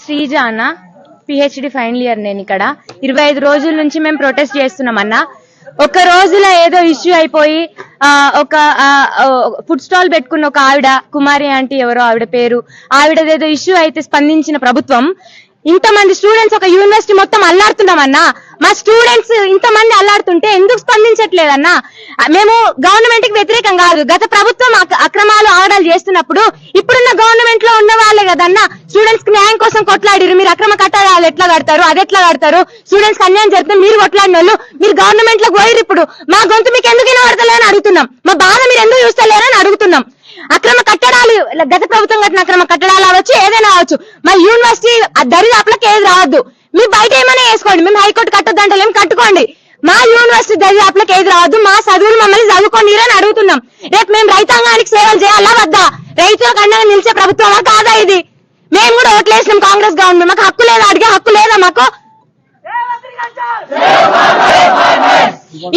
శ్రీజ అన్న PhD final year. నేను ఇక్కడ 25 రోజుల నుంచి మేము ప్రొటెస్ట్ చేస్తున్నాం అన్న. ఒక రోజులో ఏదో ఇష్యూ అయిపోయి ఒక ఫుడ్ స్టాల్ పెట్టుకున్న ఒక ఆవిడ, కుమారి ఆంటీ ఎవరో ఆవిడ పేరు, ఆవిడదేదో ఇష్యూ అయితే స్పందించిన ప్రభుత్వం ఇంతమంది స్టూడెంట్స్ ఒక యూనివర్సిటీ మొత్తం అల్లాడుతున్నామన్నా. మా స్టూడెంట్స్ ఇంతమంది అల్లాడుతుంటే ఎందుకు స్పందించట్లేదన్నా? మేము గవర్నమెంట్ కి వ్యతిరేకం కాదు. గత ప్రభుత్వం అక్రమాలు ఆగడాలు చేస్తున్నప్పుడు ఇప్పుడున్న గవర్నమెంట్ లో ఉన్న వాళ్ళే కదన్నా స్టూడెంట్స్ కి న్యాయం కోసం కొట్లాడిరు. మీరు అక్రమ కట్టడాలు ఎట్లా కడతారు, అది ఎట్లా కడతారు? స్టూడెంట్స్ కి అన్యాయం జరిగితే మీరు కొట్లాడిన వాళ్ళు మీరు గవర్నమెంట్ లో పోయిరు. ఇప్పుడు మా గొంతు మీకు ఎందుకు వినబడతలేరని అడుగుతున్నాం. మా బాధ మీరు ఎందుకు చూస్తలేరని అడుగుతున్నాం. అక్రమ కట్టడాలు గత ప్రభుత్వం కట్టిన అక్రమ కట్టడాలు అవ్వచ్చు, ఏదైనా అవ్వచ్చు. మా యూనివర్సిటీ దరిదాపులకు ఏది రావద్దు. మీరు బయట ఏమైనా వేసుకోండి, మేము హైకోర్టు కట్టొద్దంటే ఏం కట్టుకోండి. మా యూనివర్సిటీ దరిదాపులకు ఏది రావద్దు. మా చదువులు మమ్మల్ని చదువుకోండి అని అడుగుతున్నాం. రేపు మేము రైతాంగానికి సేవలు చేయాలా వద్దా? రైతులకు అండగా నిలిచే ప్రభుత్వమా కాదా ఇది? మేము కూడా ఓట్లేసినాం కాంగ్రెస్ గవర్నమెంట్. మాకు హక్కు లేదా? అడిగే హక్కు లేదా మాకు?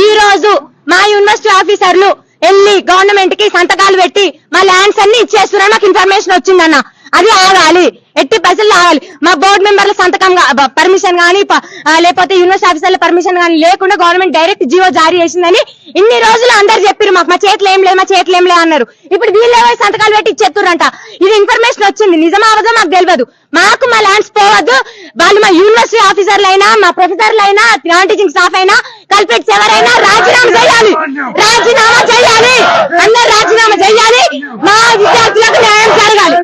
ఈ రోజు మా యూనివర్సిటీ ఆఫీసర్లు వెళ్ళి గవర్నమెంట్ కి సంతకాలు పెట్టి మా ల్యాండ్స్ అన్ని ఇచ్చేస్తున్నారు. మాకు ఇన్ఫర్మేషన్ వచ్చిందన్న. అది ఆగాలి, ఎట్టి పైసలు ఆగాలి. మా బోర్డు మెంబర్ల సంతకం పర్మిషన్ గానీ లేకపోతే యూనివర్సిటీ ఆఫీసర్ల పర్మిషన్ గానీ లేకుండా గవర్నమెంట్ డైరెక్ట్ జీవో జారీ చేసిందని ఇన్ని రోజులు అందరు చెప్పారు. మాకు మా చేతులు ఏం లేదు, మా చేతులు ఏం లే అన్నారు. ఇప్పుడు వీళ్ళే సంతకాలు పెట్టి ఇచ్చేస్తురంట. ఇది ఇన్ఫర్మేషన్ వచ్చింది, నిజమా అవదో మాకు తెలియదు. మాకు మా ల్యాండ్స్ పోవద్దు. వాళ్ళు మా యూనివర్సిటీ ఆఫీసర్లు అయినా, మా ప్రొఫెసర్లు అయినా, నాన్ టీచింగ్ స్టాఫ్ అయినా, కల్పిట్స్ ఎవరైనా రాజీనామా చేయాలి, రాజీనామా చేయాలి. అందరు రాజీనామా చేయాలి. మా విద్యార్థులకు న్యాయం జరగాలి.